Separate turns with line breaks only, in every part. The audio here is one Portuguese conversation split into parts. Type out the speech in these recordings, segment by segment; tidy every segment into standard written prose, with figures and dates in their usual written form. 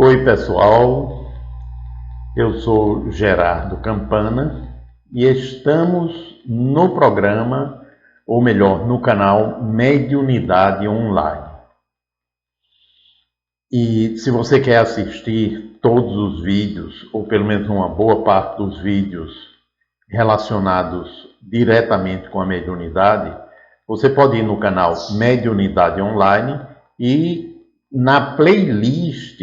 Oi pessoal, eu sou Gerardo Campana e estamos no programa, ou melhor, no canal Mediunidade Online. E se você quer assistir todos os vídeos, ou pelo menos uma boa parte dos vídeos relacionados diretamente com a mediunidade, você pode ir no canal Mediunidade Online e na playlist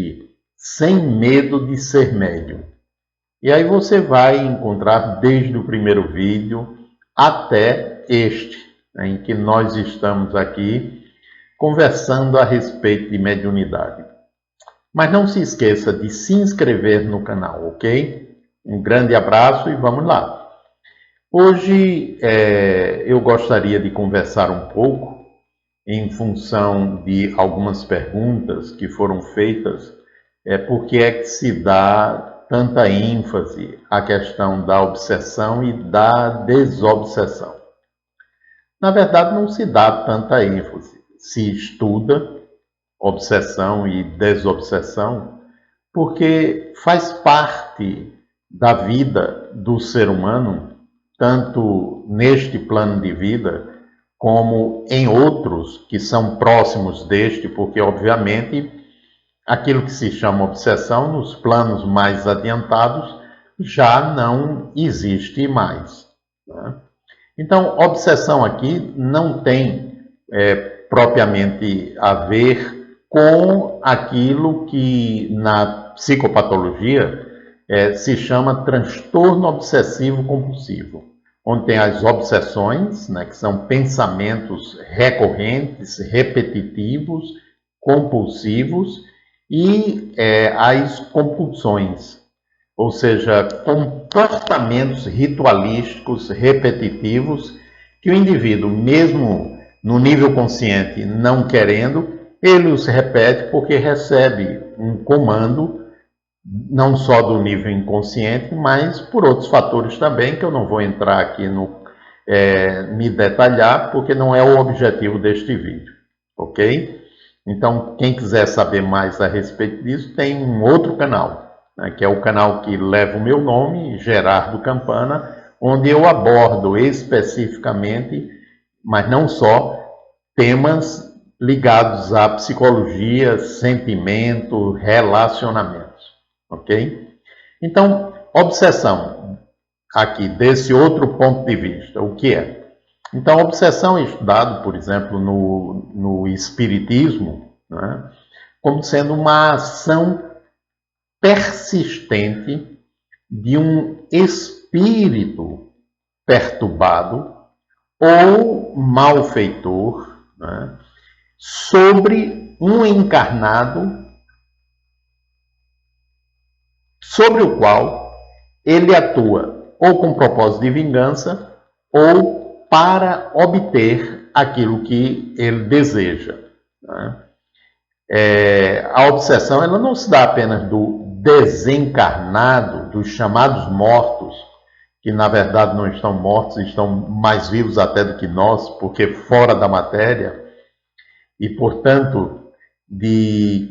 Sem Medo de Ser Médium. E aí você vai encontrar desde o primeiro vídeo até este, em que nós estamos aqui conversando a respeito de mediunidade. Mas não se esqueça de se inscrever no canal, ok? Um grande abraço e vamos lá. Hoje eu gostaria de conversar um pouco em função de algumas perguntas que foram feitas, por que é que se dá tanta ênfase à questão da obsessão e da desobsessão. Na verdade, não se dá tanta ênfase. Se estuda obsessão e desobsessão porque faz parte da vida do ser humano, tanto neste plano de vida como em outros que são próximos deste, porque obviamente aquilo que se chama obsessão nos planos mais adiantados já não existe mais, né? Então, obsessão aqui não tem propriamente a ver com aquilo que na psicopatologia se chama transtorno obsessivo compulsivo, onde tem as obsessões, né, que são pensamentos recorrentes, repetitivos, compulsivos, e as compulsões, ou seja, comportamentos ritualísticos repetitivos que o indivíduo, mesmo no nível consciente, não querendo, ele os repete porque recebe um comando, não só do nível inconsciente, mas por outros fatores também, que eu não vou entrar aqui me detalhar, porque não é o objetivo deste vídeo, ok? Então, quem quiser saber mais a respeito disso, tem um outro canal, né, que é o canal que leva o meu nome, Gerardo Campana, onde eu abordo especificamente, mas não só, temas ligados à psicologia, sentimento, relacionamentos, ok? Então, obsessão, aqui, desse outro ponto de vista, o que é? Então, a obsessão é estudado, por exemplo, no Espiritismo, né, como sendo uma ação persistente de um espírito perturbado ou malfeitor, né, sobre um encarnado, sobre o qual ele atua ou com propósito de vingança ou para obter aquilo que ele deseja, né? A obsessão ela não se dá apenas do desencarnado, dos chamados mortos, que na verdade não estão mortos, estão mais vivos até do que nós, porque fora da matéria, e portanto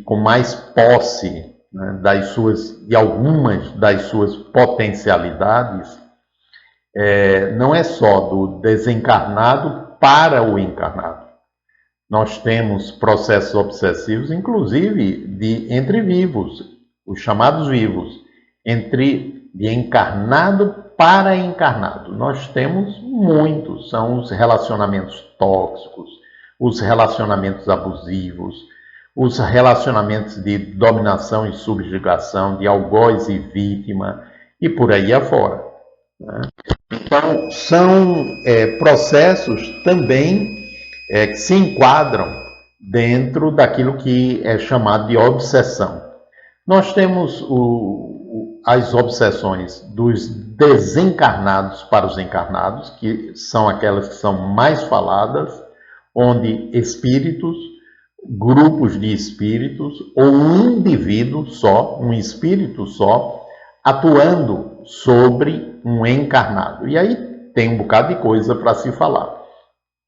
com mais posse, né, de algumas das suas potencialidades. Não é só do desencarnado para o encarnado. Nós temos processos obsessivos, inclusive entre vivos, os chamados vivos, de encarnado para encarnado. Nós temos muitos, são os relacionamentos tóxicos, os relacionamentos abusivos, os relacionamentos de dominação e subjugação, de algoz e vítima, e por aí afora, né? Então, são processos também que se enquadram dentro daquilo que é chamado de obsessão. Nós temos as obsessões dos desencarnados para os encarnados, que são aquelas que são mais faladas, onde espíritos, grupos de espíritos, ou um indivíduo só, um espírito só, atuando sobre um encarnado. E aí tem um bocado de coisa para se falar,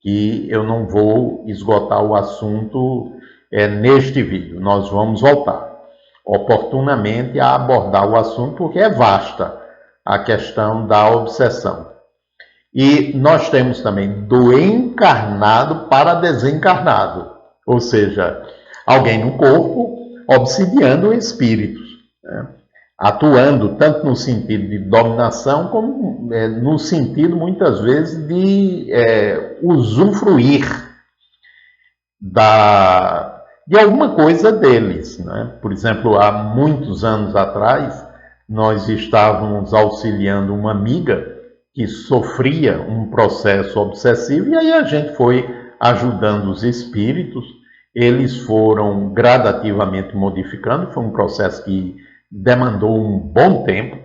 que eu não vou esgotar o assunto neste vídeo, nós vamos voltar. oportunamente a abordar o assunto, porque é vasta a questão da obsessão. E nós temos também do encarnado para desencarnado, ou seja, alguém no corpo obsidiando espíritos, né? Atuando tanto no sentido de dominação, como no sentido, muitas vezes, de usufruir de alguma coisa deles, né? Por exemplo, há muitos anos atrás, nós estávamos auxiliando uma amiga que sofria um processo obsessivo, e aí a gente foi ajudando os espíritos, eles foram gradativamente modificando, foi um processo que demandou um bom tempo,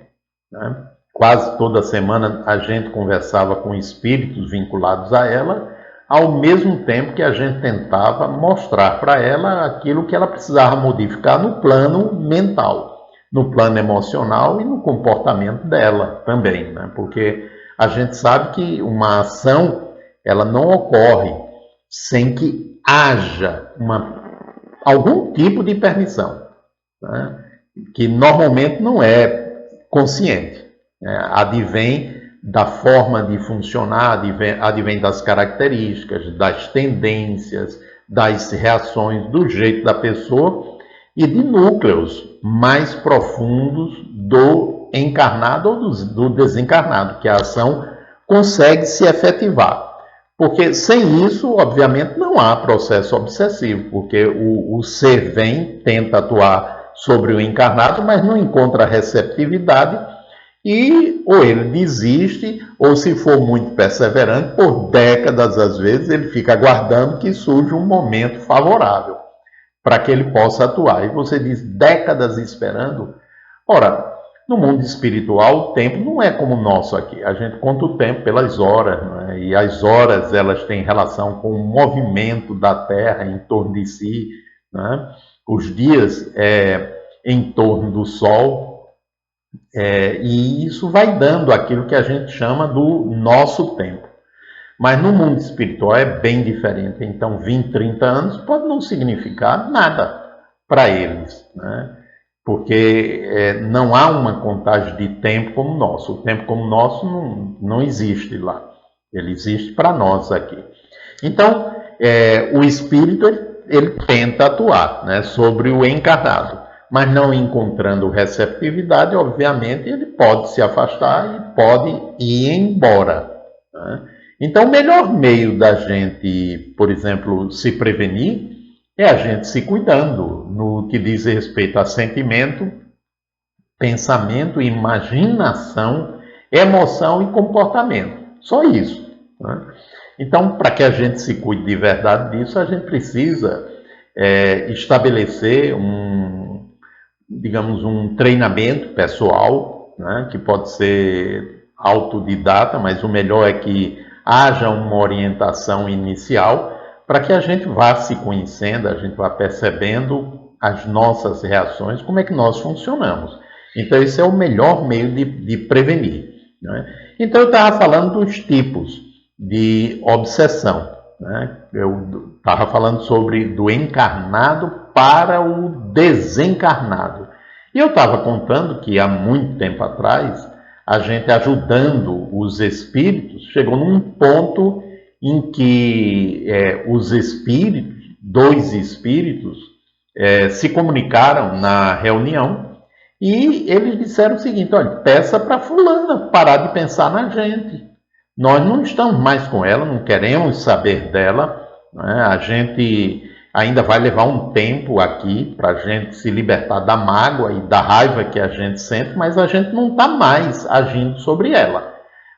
né? Quase toda semana a gente conversava com espíritos vinculados a ela, ao mesmo tempo que a gente tentava mostrar para ela aquilo que ela precisava modificar no plano mental, no plano emocional e no comportamento dela também, né? Porque a gente sabe que uma ação ela não ocorre sem que haja algum tipo de permissão, né? Que normalmente não é consciente, né? Advém da forma de funcionar, advém das características, das tendências, das reações, do jeito da pessoa e de núcleos mais profundos do encarnado ou do desencarnado, que a ação consegue se efetivar. Porque sem isso, obviamente, não há processo obsessivo, porque o ser vem, tenta atuar sobre o encarnado, mas não encontra receptividade e ou ele desiste, ou se for muito perseverante, por décadas às vezes, ele fica aguardando que surja um momento favorável para que ele possa atuar. E você diz décadas esperando? Ora, no mundo espiritual, o tempo não é como o nosso aqui. A gente conta o tempo pelas horas, né? E as horas elas têm relação com o movimento da Terra em torno de si, né? Os dias em torno do Sol, e isso vai dando aquilo que a gente chama do nosso tempo. Mas no mundo espiritual é bem diferente. Então, 20, 30 anos pode não significar nada para eles, né? Porque não há uma contagem de tempo como o nosso. O tempo como o nosso não existe lá. Ele existe para nós aqui. Então, o espírito ele tenta atuar, né, sobre o encarnado, mas não encontrando receptividade, obviamente, ele pode se afastar e pode ir embora, né? Então, o melhor meio da gente, por exemplo, se prevenir é a gente se cuidando no que diz respeito a sentimento, pensamento, imaginação, emoção e comportamento. Só isso, né? Então, para que a gente se cuide de verdade disso, a gente precisa estabelecer digamos, um treinamento pessoal, né, que pode ser autodidata, mas o melhor é que haja uma orientação inicial para que a gente vá se conhecendo, a gente vá percebendo as nossas reações, como é que nós funcionamos. Então, esse é o melhor meio de prevenir, né? Então, eu estava falando dos tipos de obsessão, né? Eu estava falando sobre do encarnado para o desencarnado. E eu estava contando que há muito tempo atrás, a gente ajudando os espíritos, chegou num ponto em que os espíritos, dois espíritos, se comunicaram na reunião e eles disseram o seguinte: olha, peça para fulana parar de pensar na gente. Nós não estamos mais com ela, não queremos saber dela, né? A gente ainda vai levar um tempo aqui para a gente se libertar da mágoa e da raiva que a gente sente, mas a gente não está mais agindo sobre ela.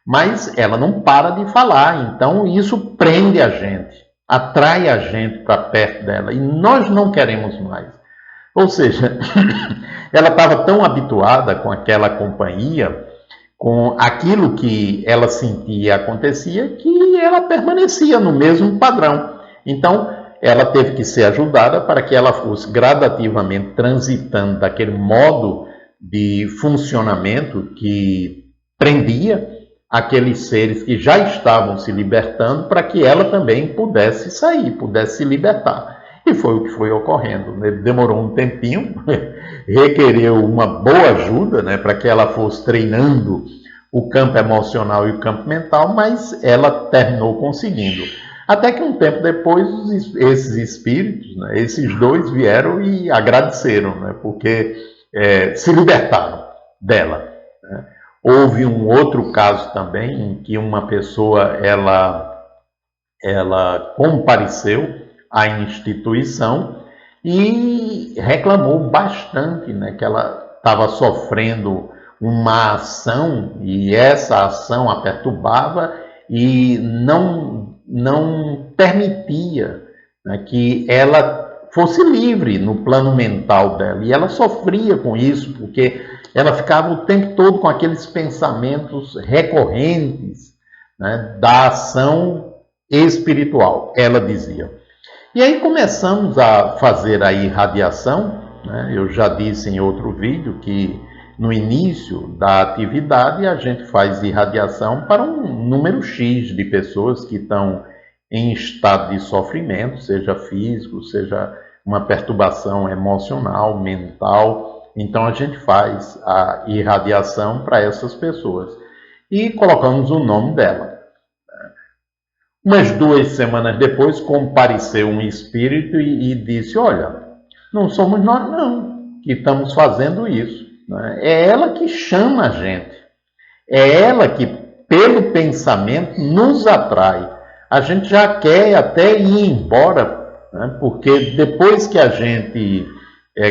Mas ela não para de falar, então isso prende a gente, atrai a gente para perto dela e nós não queremos mais. Ou seja, ela estava tão habituada com aquela companhia, com aquilo que ela sentia e acontecia, que ela permanecia no mesmo padrão. Então, ela teve que ser ajudada para que ela fosse gradativamente transitando daquele modo de funcionamento que prendia aqueles seres que já estavam se libertando, para que ela também pudesse sair, pudesse se libertar. E foi o que foi ocorrendo, né? Demorou um tempinho, requereu uma boa ajuda, né, para que ela fosse treinando o campo emocional e o campo mental, mas ela terminou conseguindo. Até que um tempo depois, esses espíritos, né, esses dois vieram e agradeceram, né, porque se libertaram dela. Né. Houve um outro caso também em que uma pessoa ela compareceu à instituição e reclamou bastante, né, que ela estava sofrendo uma ação e essa ação a perturbava e não permitia, né, que ela fosse livre no plano mental dela. E ela sofria com isso, porque ela ficava o tempo todo com aqueles pensamentos recorrentes, né, da ação espiritual, ela dizia. E aí começamos a fazer a irradiação, né? Eu já disse em outro vídeo que no início da atividade a gente faz irradiação para um número X de pessoas que estão em estado de sofrimento, seja físico, seja uma perturbação emocional, mental. Então a gente faz a irradiação para essas pessoas e colocamos o nome dela. Umas 2 semanas depois, compareceu um espírito e disse: olha, não somos nós não que estamos fazendo isso. Né? É ela que chama a gente. É ela que, pelo pensamento, nos atrai. A gente já quer até ir embora, né? Porque depois que a gente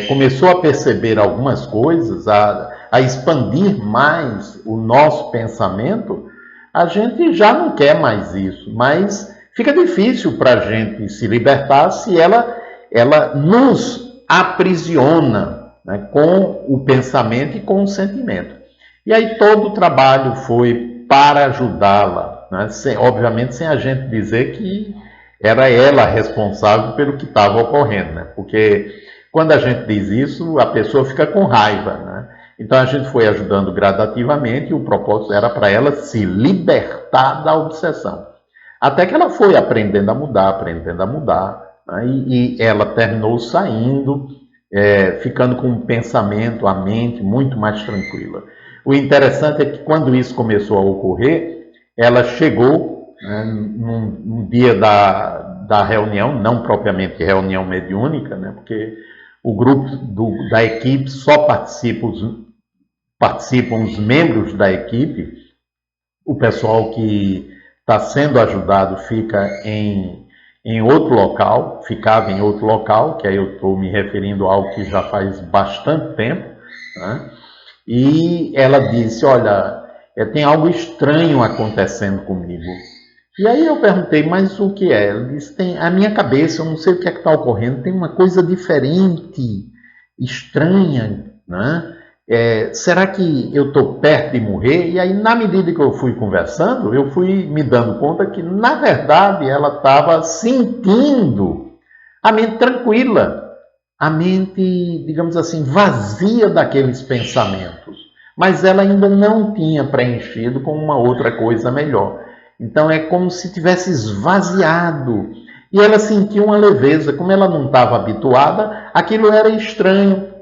começou a perceber algumas coisas, a expandir mais o nosso pensamento, a gente já não quer mais isso, mas fica difícil para a gente se libertar se ela nos aprisiona, né, com o pensamento e com o sentimento. E aí todo o trabalho foi para ajudá-la, né, obviamente sem a gente dizer que era ela responsável pelo que estava ocorrendo, né, porque quando a gente diz isso, a pessoa fica com raiva, né? Então a gente foi ajudando gradativamente e o propósito era para ela se libertar da obsessão. Até que ela foi aprendendo a mudar, né? E ela terminou saindo, ficando com o pensamento, a mente muito mais tranquila. O interessante é que quando isso começou a ocorrer, ela chegou, né, num dia da reunião, não propriamente reunião mediúnica, né, porque o grupo da equipe só participam os membros da equipe, o pessoal que está sendo ajudado fica em outro local, ficava em outro local, que aí eu estou me referindo a algo que já faz bastante tempo, né? E ela disse: olha, tem algo estranho acontecendo comigo. E aí eu perguntei: mas o que é? Ela disse: tem a minha cabeça, eu não sei o que é que está ocorrendo, tem uma coisa diferente, estranha, né? Será que eu estou perto de morrer? E aí, na medida que eu fui conversando, eu fui me dando conta que, na verdade, ela estava sentindo a mente tranquila, a mente, digamos assim, vazia daqueles pensamentos. Mas ela ainda não tinha preenchido com uma outra coisa melhor. Então é como se tivesse esvaziado. E ela sentiu uma leveza, como ela não estava habituada, aquilo era estranho.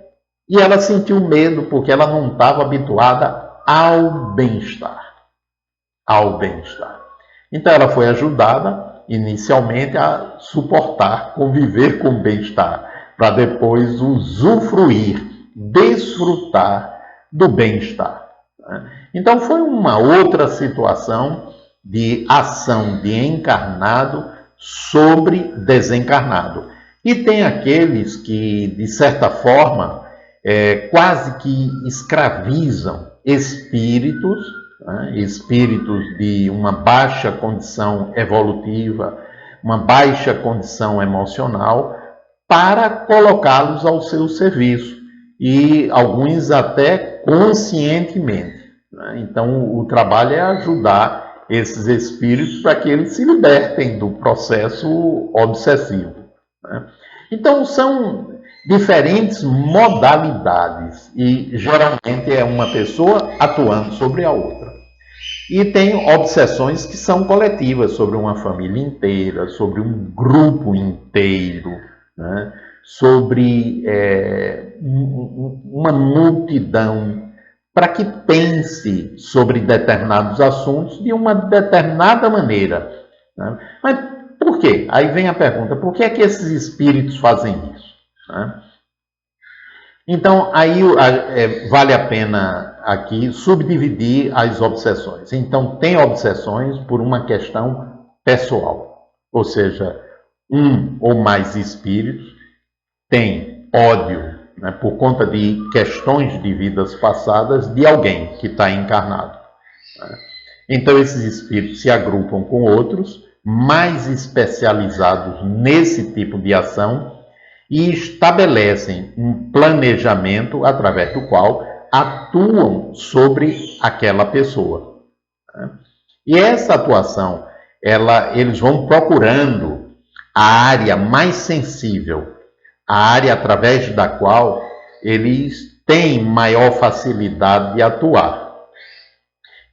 E ela sentiu medo porque ela não estava habituada ao bem-estar. Ao bem-estar. Então ela foi ajudada inicialmente a suportar, conviver com o bem-estar, para depois usufruir, desfrutar do bem-estar. Então foi uma outra situação de ação de encarnado sobre desencarnado. E tem aqueles que, de certa forma, quase que escravizam espíritos, né? Espíritos de uma baixa condição evolutiva, uma baixa condição emocional, para colocá-los ao seu serviço, e alguns até conscientemente. Né? Então o trabalho é ajudar esses espíritos para que eles se libertem do processo obsessivo. Né? Então são diferentes modalidades e geralmente é uma pessoa atuando sobre a outra. E tem obsessões que são coletivas, sobre uma família inteira, sobre um grupo inteiro. né, sobre uma multidão para que pense sobre determinados assuntos de uma determinada maneira. Né? Mas por quê? Aí vem a pergunta, por que é que esses espíritos fazem isso? Né? Então, aí vale a pena aqui subdividir as obsessões. Então, tem obsessões por uma questão pessoal, ou seja, um ou mais espíritos tem ódio, né, por conta de questões de vidas passadas de alguém que está encarnado. Né? Então, esses espíritos se agrupam com outros mais especializados nesse tipo de ação e estabelecem um planejamento através do qual atuam sobre aquela pessoa. Né? E essa atuação, eles vão procurando a área mais sensível, a área através da qual eles têm maior facilidade de atuar.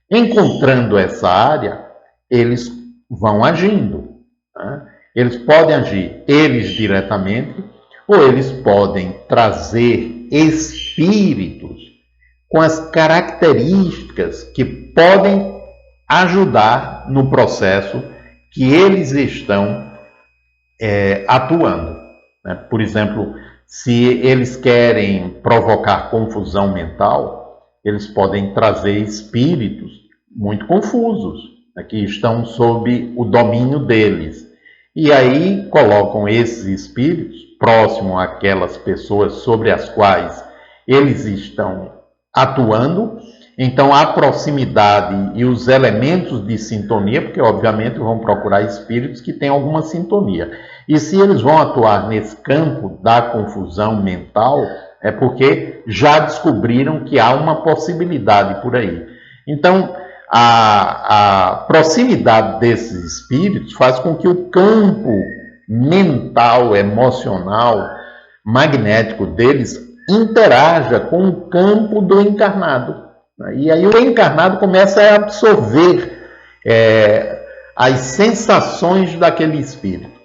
Encontrando essa área, eles vão agindo. Né? Eles podem agir eles diretamente, ou eles podem trazer espíritos com as características que podem ajudar no processo que eles estão atuando. Né? Por exemplo, se eles querem provocar confusão mental, eles podem trazer espíritos muito confusos, né, que estão sob o domínio deles. E aí colocam esses espíritos próximo àquelas pessoas sobre as quais eles estão atuando. Então, a proximidade e os elementos de sintonia, porque obviamente vão procurar espíritos que têm alguma sintonia. E se eles vão atuar nesse campo da confusão mental, é porque já descobriram que há uma possibilidade por aí. Então, a proximidade desses espíritos faz com que o campo mental, emocional, magnético deles interaja com o campo do encarnado. E aí o encarnado começa a absorver as sensações daquele espírito.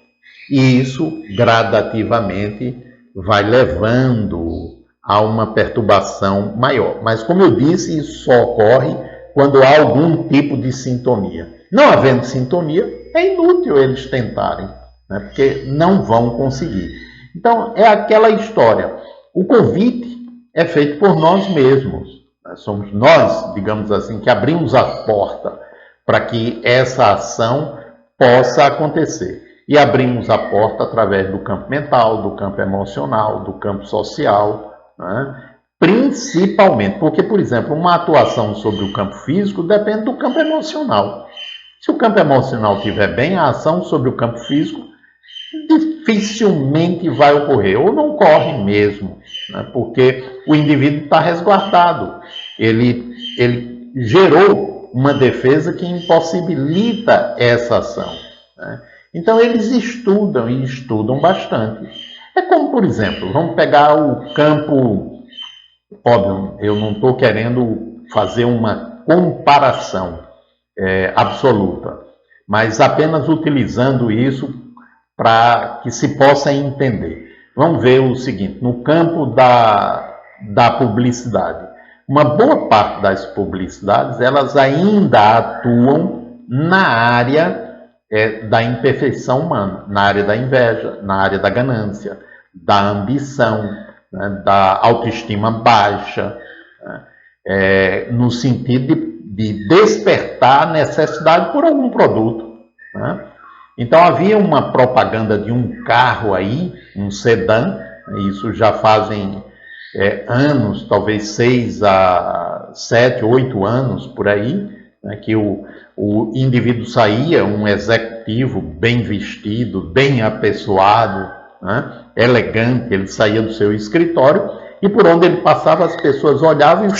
E isso gradativamente vai levando a uma perturbação maior. Mas, como eu disse, isso só ocorre quando há algum tipo de sintonia. Não havendo sintonia, é inútil eles tentarem, né? Porque não vão conseguir. Então, é aquela história. O convite é feito por nós mesmos. Somos nós, digamos assim, que abrimos a porta para que essa ação possa acontecer. E abrimos a porta através do campo mental, do campo emocional, do campo social, né? Principalmente, porque, por exemplo, uma atuação sobre o campo físico depende do campo emocional. Se o campo emocional estiver bem, a ação sobre o campo físico dificilmente vai ocorrer, ou não ocorre mesmo, né? Porque o indivíduo está resguardado. Ele gerou uma defesa que impossibilita essa ação, né? Então, eles estudam e estudam bastante. É como, por exemplo, vamos pegar o campo. Óbvio, eu não estou querendo fazer uma comparação absoluta, mas apenas utilizando isso para que se possa entender. Vamos ver o seguinte: no campo da publicidade, uma boa parte das publicidades, elas ainda atuam na área da imperfeição humana, na área da inveja, na área da ganância, da ambição, né, da autoestima baixa, né, no sentido de despertar a necessidade por algum produto. Né? Então havia uma propaganda de um carro aí, um sedã, isso já fazem anos, talvez 6 a 7, 8 anos por aí, né, que o indivíduo saía, um executivo bem vestido, bem apessoado, né, elegante, ele saía do seu escritório e por onde ele passava as pessoas olhavam e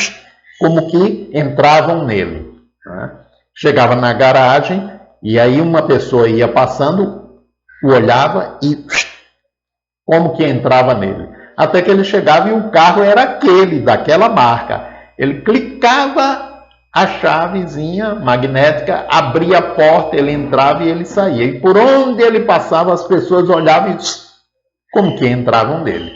como que entravam nele. Né? Chegava na garagem e aí uma pessoa ia passando, olhava e como que entrava nele. Até que ele chegava e o carro era aquele, daquela marca. Ele clicava a chavezinha magnética, abria a porta, ele entrava e ele saía. E por onde ele passava, as pessoas olhavam e como que entravam nele.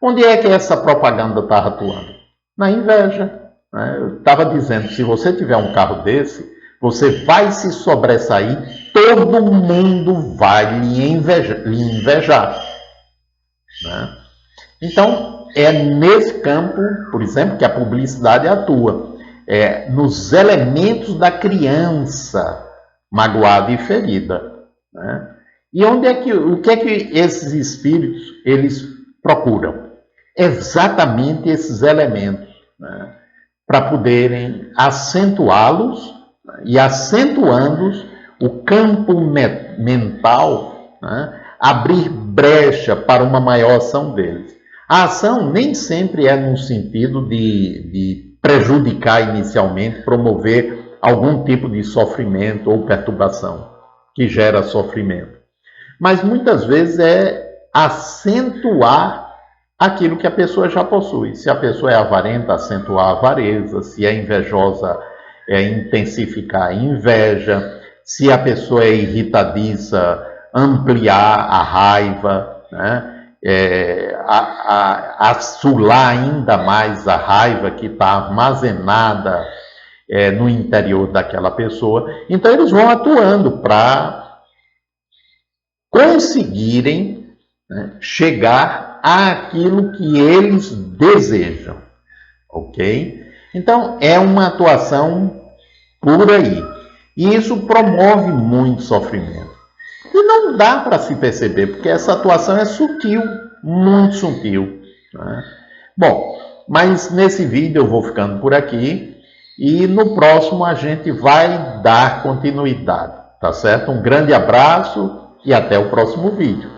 Onde é que essa propaganda estava atuando? Na inveja. Né? Eu estava dizendo, se você tiver um carro desse, você vai se sobressair, todo mundo vai lhe invejar. Né? Então, é nesse campo, por exemplo, que a publicidade atua. Nos elementos da criança magoada e ferida. Né? E o que é que esses espíritos eles procuram? Exatamente esses elementos, né? Para poderem acentuá-los, né? E acentuando-os, o campo mental, né? Abrir brecha para uma maior ação deles. A ação nem sempre é no sentido de prejudicar inicialmente, promover algum tipo de sofrimento ou perturbação que gera sofrimento. Mas muitas vezes é acentuar aquilo que a pessoa já possui. Se a pessoa é avarenta, acentuar a avareza. Se é invejosa, intensificar a inveja. Se a pessoa é irritadiça, ampliar a raiva, né? Assolar ainda mais a raiva que está armazenada no interior daquela pessoa. Então eles vão atuando para conseguirem, né, chegar àquilo que eles desejam, ok? Então é uma atuação por aí. E isso promove muito sofrimento. E não dá para se perceber, porque essa atuação é sutil, muito sutil. Né? Bom, mas nesse vídeo eu vou ficando por aqui e no próximo a gente vai dar continuidade, tá certo? Um grande abraço e até o próximo vídeo.